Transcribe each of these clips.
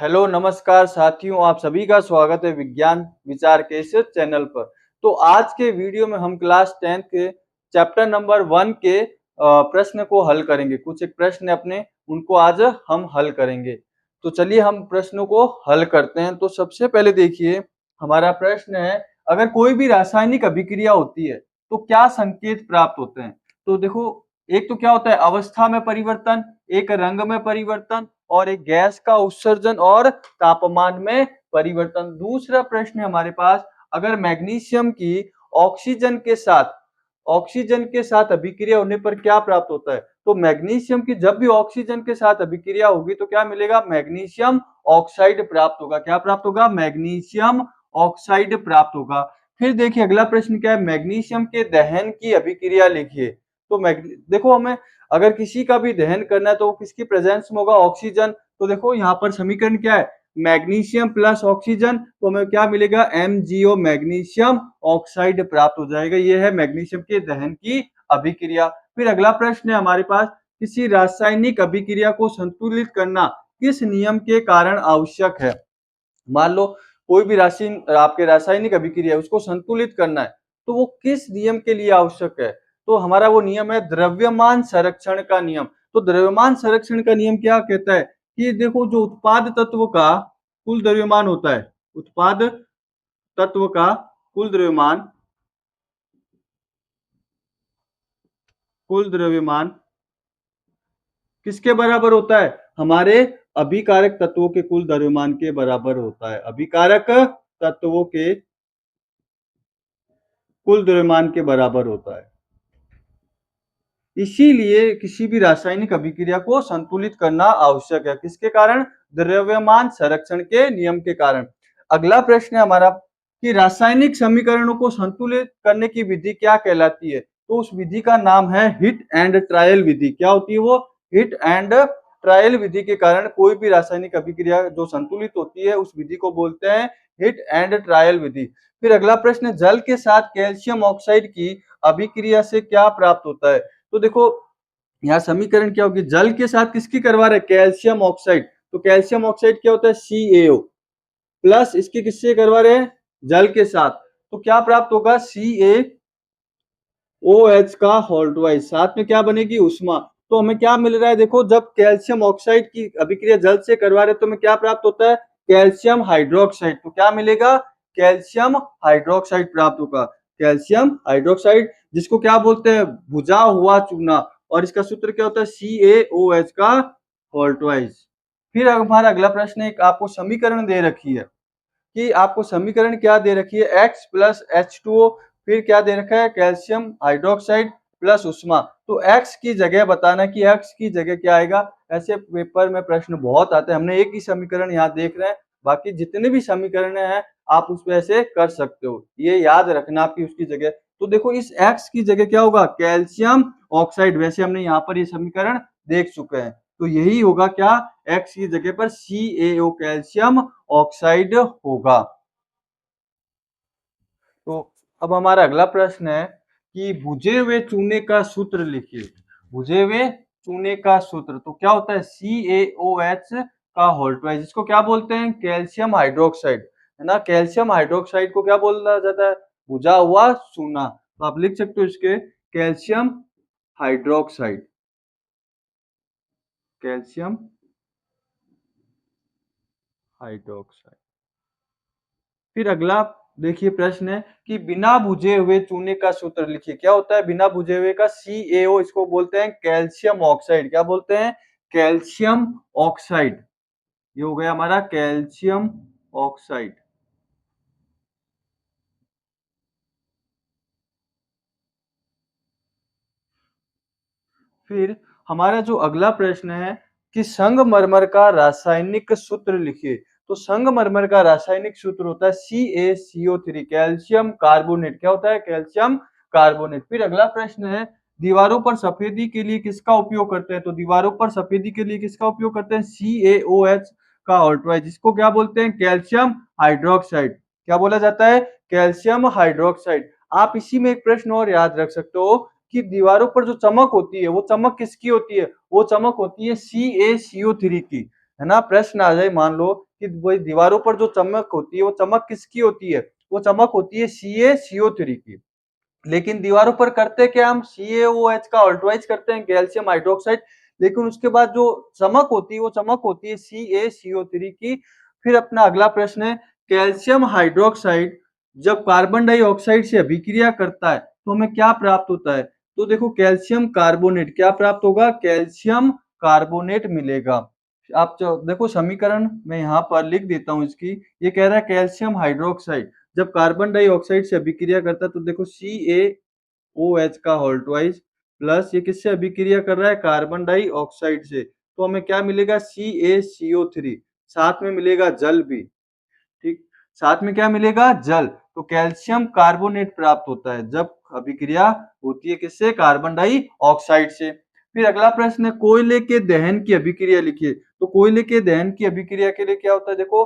Hello नमस्कार साथियों, आप सभी का स्वागत है विज्ञान विचार के इस चैनल पर। तो आज के वीडियो में हम क्लास 10th के चैप्टर नंबर 1 के प्रश्न को हल करेंगे। कुछ एक प्रश्न है अपने, उनको आज हम हल करेंगे। तो चलिए हम प्रश्नों को हल करते हैं। तो सबसे पहले देखिए, हमारा प्रश्न है, अगर कोई भी रासायनिक अभिक्रिया होती है तो क्या संकेत प्राप्त होते हैं। तो देखो, एक तो क्या होता है अवस्था में परिवर्तन, एक रंग में परिवर्तन और एक गैस का उत्सर्जन और तापमान में परिवर्तन। दूसरा प्रश्न है हमारे पास, अगर मैग्नीशियम की ऑक्सीजन के साथ अभिक्रिया होने पर क्या प्राप्त होता है। तो मैग्नीशियम की जब भी ऑक्सीजन के साथ अभिक्रिया होगी तो क्या मिलेगा, मैग्नीशियम ऑक्साइड प्राप्त होगा। क्या प्राप्त होगा, मैग्नीशियम ऑक्साइड प्राप्त होगा। फिर देखिए अगला प्रश्न क्या है, मैग्नीशियम के दहन की अभिक्रिया लिखिए। तो देखो, हमें अगर किसी का भी दहन करना है तो किसकी प्रेजेंस में होगा, ऑक्सीजन। तो देखो यहाँ पर समीकरण क्या है, मैग्नीशियम प्लस ऑक्सीजन, तो हमें क्या मिलेगा, MgO मैग्नीशियम ऑक्साइड प्राप्त हो जाएगा। ये है मैग्नीशियम के दहन की अभिक्रिया। फिर अगला प्रश्न है हमारे पास, किसी रासायनिक अभिक्रिया को संतुलित करना किस नियम के कारण आवश्यक है। मान लो कोई भी आपके रासायनिक अभिक्रिया है, उसको संतुलित करना है, तो वो किस नियम के लिए आवश्यक है। तो हमारा वो नियम है द्रव्यमान संरक्षण का नियम। तो द्रव्यमान संरक्षण का नियम क्या कहता है कि देखो, जो उत्पाद तत्व का कुल द्रव्यमान होता है, उत्पाद तत्व का कुल द्रव्यमान किसके बराबर होता है, हमारे अभिकारक तत्वों के कुल द्रव्यमान के बराबर होता है। अभिकारक तत्वों के कुल द्रव्यमान के बराबर होता है। इसीलिए किसी भी रासायनिक अभिक्रिया को संतुलित करना आवश्यक है। किसके कारण, द्रव्यमान संरक्षण के नियम के कारण। अगला प्रश्न है हमारा कि रासायनिक समीकरणों को संतुलित करने की विधि क्या कहलाती है। तो उस विधि का नाम है हिट एंड ट्रायल विधि। क्या होती है वो, हिट एंड ट्रायल विधि के कारण कोई भी रासायनिक अभिक्रिया जो संतुलित होती है उस विधि को बोलते हैं हिट एंड ट्रायल विधि। फिर अगला प्रश्न, जल के साथ कैल्शियम ऑक्साइड की अभिक्रिया से क्या प्राप्त होता है। तो देखो यहाँ समीकरण क्या होगी, जल के साथ किसकी करवा रहे हैं, कैल्शियम ऑक्साइड। तो कैल्शियम ऑक्साइड क्या होता है, CaO प्लस इसकी किससे करवा रहे हैं, जल के साथ। तो क्या प्राप्त होगा, CaOH का होल ट्वाइस, साथ में क्या बनेगी, उष्मा। तो हमें क्या मिल रहा है, देखो जब कैल्शियम ऑक्साइड की अभिक्रिया जल से करवा रहे हैं तो हमें क्या प्राप्त होता है, कैल्शियम हाइड्रोक्साइड। तो क्या मिलेगा, कैल्शियम हाइड्रोक्साइड प्राप्त होगा। कैल्शियम हाइड्रोक्साइड, जिसको क्या बोलते हैं, भुजा हुआ चूना, और इसका सूत्र क्या होता है, CaOH का होल ट्वाइस। फिर हमारा अगला प्रश्न, एक आपको समीकरण दे रखी है कि आपको समीकरण क्या दे रखी है, X प्लस H2O, फिर क्या दे रखा है, कैल्शियम हाइड्रोक्साइड प्लस उष्मा। तो X की जगह बताना कि X की जगह क्या आएगा। ऐसे पेपर में प्रश्न बहुत आते हैं, हमने एक ही समीकरण यहाँ देख रहे हैं, बाकी जितने भी समीकरण हैं आप उस पे ऐसे कर सकते हो, ये याद रखना आपकी उसकी जगह। तो देखो इस X की जगह क्या होगा, कैल्शियम ऑक्साइड। वैसे हमने यहाँ पर ये समीकरण देख चुके हैं, तो यही होगा क्या, X की जगह पर CaO कैल्शियम ऑक्साइड होगा। तो अब हमारा अगला प्रश्न है कि भुजे हुए चूने का सूत्र लिखिए। भुजे हुए चूने का सूत्र तो क्या होता है, CaOH का होल ट्वाइस, जिसको क्या बोलते हैं, कैल्शियम हाइड्रोक्साइड, है ना। कैल्शियम हाइड्रोक्साइड को क्या बोला जाता है, भुजा हुआ चूना। तो आप लिख सकते हो इसके, कैल्शियम हाइड्रोक्साइड, कैल्शियम हाइड्रोक्साइड। फिर अगला देखिए प्रश्न है कि बिना भुजे हुए चूने का सूत्र लिखिए। क्या होता है बिना भुजे हुए का, CaO, इसको बोलते हैं कैल्शियम ऑक्साइड। क्या बोलते हैं, कैल्शियम ऑक्साइड। ये हो गया हमारा कैल्शियम ऑक्साइड। फिर हमारा जो अगला प्रश्न है कि संगमरमर का रासायनिक सूत्र लिखिए। तो संगमरमर का रासायनिक सूत्र होता है CaCO3, कैल्शियम कार्बोनेट। क्या होता है, कैल्शियम कार्बोनेट। फिर अगला प्रश्न है, दीवारों पर सफेदी के लिए किसका उपयोग करते हैं। तो दीवारों पर सफेदी के लिए किसका उपयोग करते हैं, CaOH का ऑल्ट्राइड, जिसको क्या बोलते हैं, कैल्शियम हाइड्रोक्साइड। क्या बोला जाता है, कैल्शियम हाइड्रोक्साइड। आप इसी में एक प्रश्न और याद रख सकते हो कि दीवारों पर जो चमक होती है वो चमक किसकी होती है, वो चमक होती है CaCO3 की, है ना। प्रश्न आ जाए, मान लो कि वही दीवारों पर जो चमक होती है वो चमक किसकी होती है, वो चमक होती है CaCO3 की। लेकिन दीवारों पर करते क्या हम, CaOH का ऑल्टराइज करते हैं कैल्शियम हाइड्रोक्साइड, लेकिन उसके बाद जो चमक होती है वो चमक होती है CaCO3 की। फिर अपना अगला प्रश्न है, कैल्शियम हाइड्रोक्साइड जब कार्बन डाइऑक्साइड से अभिक्रिया करता है तो हमें क्या प्राप्त होता है, तो देखो कैल्शियम कार्बोनेट क्या प्राप्त होगा, कैल्शियम कार्बोनेट मिलेगा। आप जो देखो समीकरण मैं यहाँ पर लिख देता हूँ इसकी, ये कह रहा है कैल्शियम हाइड्रोक्साइड जब कार्बन डाइऑक्साइड से अभिक्रिया करता है तो देखो CaOH का होल ट्वाइस प्लस ये किससे अभिक्रिया कर रहा है, कार्बन डाइऑक्साइड से, तो हमें क्या मिलेगा CaCO3, साथ में मिलेगा जल भी, ठीक, साथ में क्या मिलेगा, जल। तो कैल्शियम कार्बोनेट प्राप्त होता है जब अभिक्रिया होती है किससे, कार्बन डाइऑक्साइड से। फिर अगला प्रश्न है, कोयले के दहन की अभिक्रिया लिखिए। तो कोयले के दहन की अभिक्रिया के लिए क्या होता है, देखो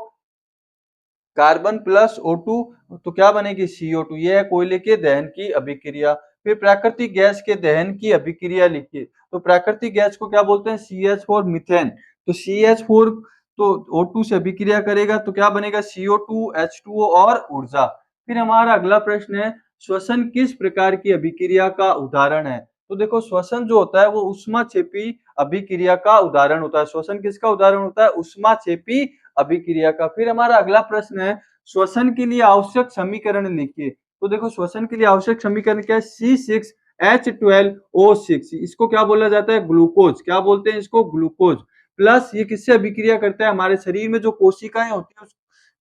कार्बन प्लस O2 तो क्या बनेगी CO2, ये है कोयले के दहन की अभिक्रिया। फिर प्राकृतिक गैस के दहन की अभिक्रिया लिखिए। तो प्राकृतिक गैस को क्या बोलते हैं, CH4 मीथेन। तो CH4 तो O2 से अभिक्रिया करेगा तो क्या बनेगा CO2 H2O और ऊर्जा। फिर हमारा अगला प्रश्न है, श्वसन किस प्रकार की अभिक्रिया का उदाहरण है। तो देखो श्वसन जो होता है वो ऊष्माक्षेपी अभिक्रिया का उदाहरण होता है। श्वसन किसका उदाहरण होता है, ऊष्माक्षेपी अभिक्रिया का। फिर हमारा अगला प्रश्न है, श्वसन के लिए आवश्यक समीकरण लिखिए। तो देखो श्वसन के लिए आवश्यक समीकरण क्या है, C6H12O6, इसको क्या बोला जाता है, ग्लूकोज, क्या बोलते हैं इसको, ग्लूकोज। प्लस ये किससे अभिक्रिया करता है, हमारे शरीर में जो कोशिकाएं होती है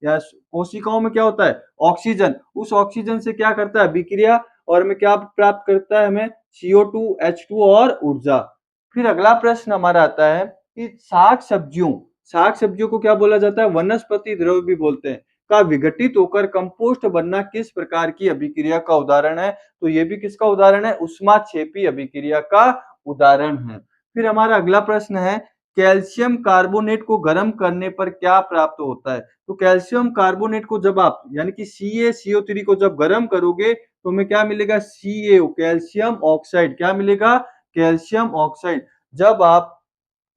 या कोशिकाओं में क्या होता है, ऑक्सीजन, उस ऑक्सीजन से क्या करता है अभिक्रिया, और हमें क्या प्राप्त करता है, हमें CO2 H2 और ऊर्जा। फिर अगला प्रश्न हमारा आता है कि साग सब्जियों को क्या बोला जाता है, वनस्पति द्रव्य भी बोलते हैं, का विघटित होकर कंपोस्ट बनना किस प्रकार की अभिक्रिया का उदाहरण है। तो ये भी किसका उदाहरण है, ऊष्माक्षेपी अभिक्रिया का उदाहरण है। फिर हमारा अगला प्रश्न है, कैल्शियम कार्बोनेट को गर्म करने पर क्या प्राप्त होता है। तो कैल्शियम कार्बोनेट को जब आप यानी कि CaCO3 को जब गर्म करोगे तो हमें क्या मिलेगा, CaO कैल्शियम ऑक्साइड, क्या मिलेगा, कैल्शियम ऑक्साइड। जब आप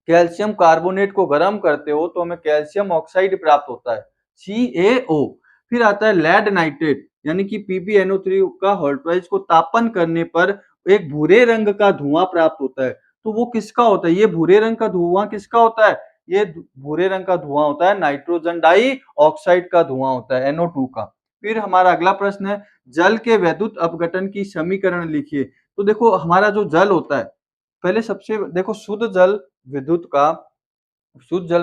कैल्शियम कार्बोनेट को गर्म करते हो तो हमें कैल्शियम ऑक्साइड प्राप्त होता है, CaO। फिर आता है लेड नाइट्रेट यानी कि PbNO3 का होल्ट्राइज को तापन करने पर एक भूरे रंग का धुआं प्राप्त होता है। तो वो किसका होता है, ये भूरे रंग का धुआं किसका होता है, ये भूरे रंग का धुआं होता है नाइट्रोजन डाइऑक्साइड का धुआं होता है, NO2 का। फिर हमारा अगला प्रश्न है, जल के वैद्युत अपघटन की समीकरण लिखिए। तो देखो हमारा जो जल होता है, पहले सबसे देखो शुद्ध जल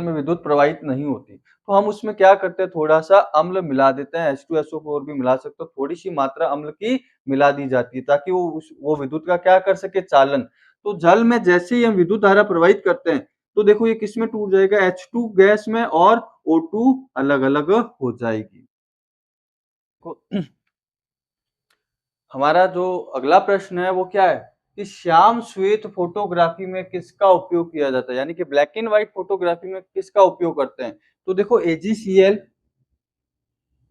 में विद्युत प्रवाहित नहीं होती, तो हम उसमें क्या करते हैं, थोड़ा सा अम्ल मिला देते हैं, H2SO4 भी मिला सकते हो, थोड़ी सी मात्रा अम्ल की मिला दी जाती है ताकि वो विद्युत का क्या कर सके, चालन। तो जल में जैसे ही हम विद्युत धारा प्रवाहित करते हैं तो देखो ये किसमें टूट जाएगा, H2 गैस में, और O2 अलग अलग हो जाएगी। हमारा जो अगला प्रश्न है वो क्या है कि श्याम श्वेत फोटोग्राफी में किसका उपयोग किया जाता है, यानी कि ब्लैक एंड व्हाइट फोटोग्राफी में किसका उपयोग करते हैं। तो देखो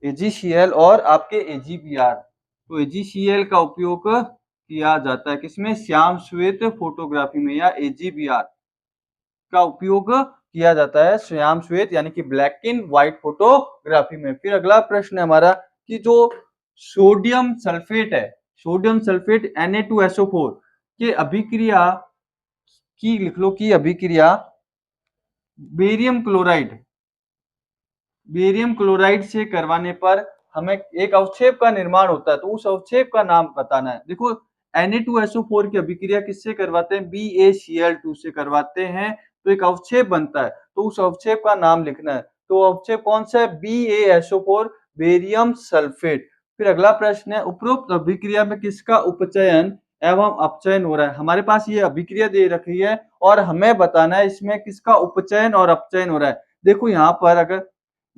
एजीसीएल और आपके एजीबीआर। तो एजीसीएल का उपयोग किया जाता है किसमें, श्याम श्वेत फोटोग्राफी में, या एजीबीआर का उपयोग किया जाता है श्याम श्वेत यानी कि ब्लैक एंड व्हाइट फोटोग्राफी में। फिर अगला प्रश्न है हमारा कि जो सोडियम सल्फेट है, सोडियम सल्फेट Na2SO4 के अभिक्रिया की लिख लो, की अभिक्रिया बेरियम क्लोराइड से करवाने पर हमें एक अवक्षेप का निर्माण होता है, तो उस अवक्षेप का नाम बताना है। देखो Na2SO4 की अभिक्रिया किससे करवाते हैं, BaCl2 से करवाते हैं, तो एक अवक्षेप बनता है, तो उस अवक्षेप का नाम लिखना है। तो अवक्षेप कौन सा है, BaSO4 बेरियम सल्फेट। फिर अगला प्रश्न है, उपरोक्त अभिक्रिया में किसका उपचयन एवं अपचयन हो रहा है। हमारे पास ये अभिक्रिया दे रखी है और हमें बताना है इसमें किसका उपचयन और अपचयन हो रहा है। देखो यहाँ पर अगर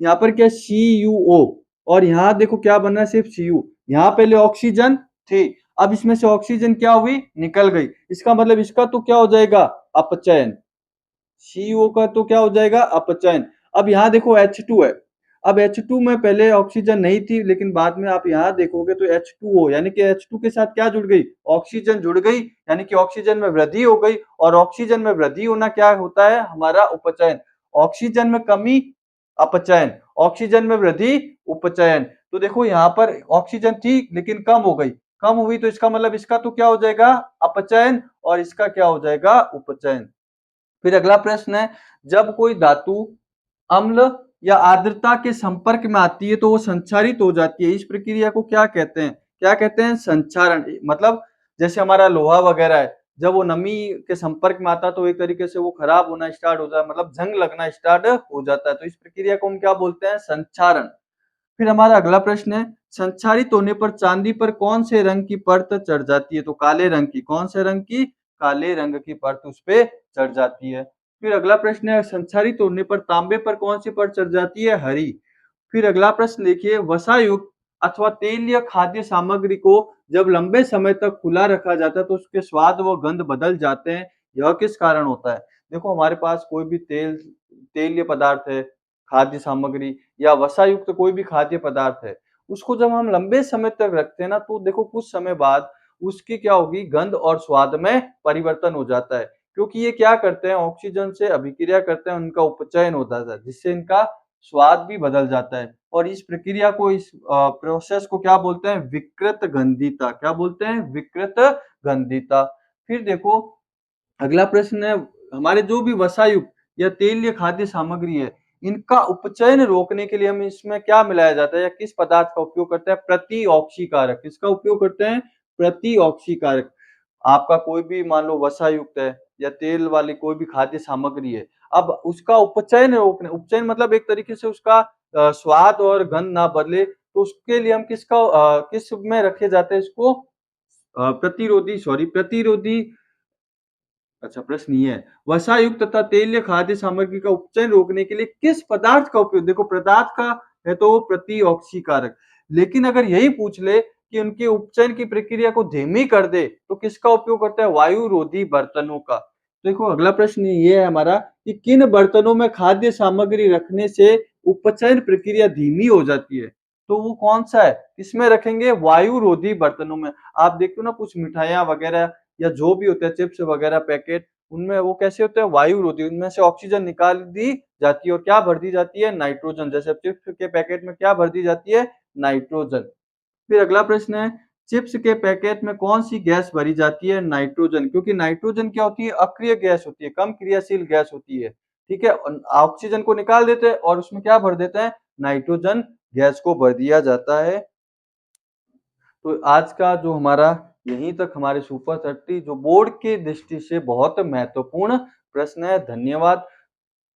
यहाँ पर क्या CuO और यहाँ देखो क्या बन रहा है, सिर्फ Cu। यहाँ पहले ऑक्सीजन थी, अब इसमें से ऑक्सीजन क्या हुई, निकल गई, इसका मतलब इसका तो क्या हो जाएगा, अपचयन। Cu का तो क्या हो जाएगा, अपचयन। अब यहाँ देखो H2 है, अब H2 में पहले ऑक्सीजन नहीं थी, लेकिन बाद में आप यहाँ देखोगे तो H2O यानी कि H2 के साथ क्या जुड़ गई, ऑक्सीजन जुड़ गई, यानी कि ऑक्सीजन में वृद्धि हो गई। और ऑक्सीजन में वृद्धि होना क्या होता है, हमारा उपचयन। ऑक्सीजन में कमी अपचयन, ऑक्सीजन में वृद्धि, उपचयन। तो देखो यहाँ पर ऑक्सीजन थी लेकिन कम हो गई, कम हुई तो इसका मतलब इसका तो क्या हो जाएगा अपचयन और इसका क्या हो जाएगा उपचयन। फिर अगला प्रश्न है, जब कोई धातु अम्ल या आर्द्रता के संपर्क में आती है तो वो संक्षारित हो जाती है। इस प्रक्रिया को क्या कहते हैं? क्या कहते हैं? संक्षारण। मतलब जैसे हमारा लोहा वगैरह है, जब वो नमी के संपर्क में आता है तो एक तरीके से वो खराब होना स्टार्ट हो जाता है, मतलब जंग लगना स्टार्ट हो जाता है। तो इस प्रक्रिया को हम क्या बोलते हैं? संक्षारण। फिर हमारा अगला प्रश्न है, संक्षारित होने पर चांदी पर कौन से रंग की परत चढ़ जाती है? तो काले रंग की। कौन से रंग की? काले रंग की परत उस पे चढ़ जाती है। फिर अगला प्रश्न है, संक्षारित होने पर तांबे पर कौन सी परत चढ़ जाती है? हरी। फिर अगला प्रश्न देखिए, वसा युक्त अथवा तेलीय खाद्य सामग्री को जब लंबे समय तक खुला रखा जाता है तो उसके स्वाद व गंध बदल जाते हैं, यह किस कारण होता है? देखो हमारे पास कोई भी तेलीय पदार्थ है, खाद्य सामग्री या वसा युक्त कोई भी खाद्य पदार्थ है, उसको जब हम लंबे समय तक रखते हैं ना तो देखो कुछ समय बाद उसकी क्या होगी गंध और स्वाद में परिवर्तन हो जाता है। क्योंकि ये क्या करते हैं ऑक्सीजन से अभिक्रिया करते हैं, उनका उपचयन होता है जिससे इनका स्वाद भी बदल जाता है। और इस प्रक्रिया को इस प्रोसेस को क्या बोलते हैं? विकृत गंधिता। क्या बोलते हैं? विकृत गंधिता। फिर देखो अगला प्रश्न है, हमारे जो भी वसायुक्त या तेलीय खाद्य सामग्री है, इनका उपचयन रोकने के लिए हम इसमें क्या मिलाया जाता है या किस पदार्थ का उपयोग करते हैं? प्रतिऑक्सीकारक। किसका उपयोग करते हैं? प्रतिऑक्सीकारक। आपका कोई भी मान लो वसा युक्त है या तेल वाली कोई भी खाद्य सामग्री है, अब उसका उपचयन रोकने, उपचयन मतलब एक तरीके से उसका स्वाद और गंध ना बदले, तो उसके लिए हम किस में रखे जाते हैं इसको? प्रतिरोधी। अच्छा प्रश्न ये है, वसायुक्त तथा तेलीय खाद्य सामग्री का उपचयन रोकने के लिए किस पदार्थ का उपयोग? देखो पदार्थ का है तो प्रतिऑक्सीकारक, लेकिन अगर यही पूछ ले कि उनके उपचयन की प्रक्रिया को धीमी कर दे तो किसका उपयोग करता है? वायुरोधी बर्तनों का। देखो अगला प्रश्न ये है हमारा कि किन बर्तनों में खाद्य सामग्री रखने से उपचयन प्रक्रिया धीमी हो जाती है? तो वो कौन सा है? किसमें रखेंगे? वायुरोधी बर्तनों में। आप देखते हो ना कुछ मिठाइयां वगैरह या जो भी होते हैं चिप्स वगैरह पैकेट, उनमें वो कैसे होते हैं? वायुरोधी। उनमें से ऑक्सीजन निकाल दी जाती है और क्या भर दी जाती है? नाइट्रोजन। जैसे चिप्स के पैकेट में क्या भर दी जाती है? नाइट्रोजन। फिर अगला प्रश्न है, चिप्स के पैकेट में कौन सी गैस भरी जाती है? नाइट्रोजन। क्योंकि नाइट्रोजन क्या होती है? अक्रिय गैस होती है, कम क्रियाशील गैस होती है। ठीक है, ऑक्सीजन को निकाल देते हैं और उसमें क्या भर देते हैं? नाइट्रोजन गैस को भर दिया जाता है। तो आज का जो हमारा यहीं तक हमारे सुपर 30 जो बोर्ड की दृष्टि से बहुत महत्वपूर्ण प्रश्न है। धन्यवाद।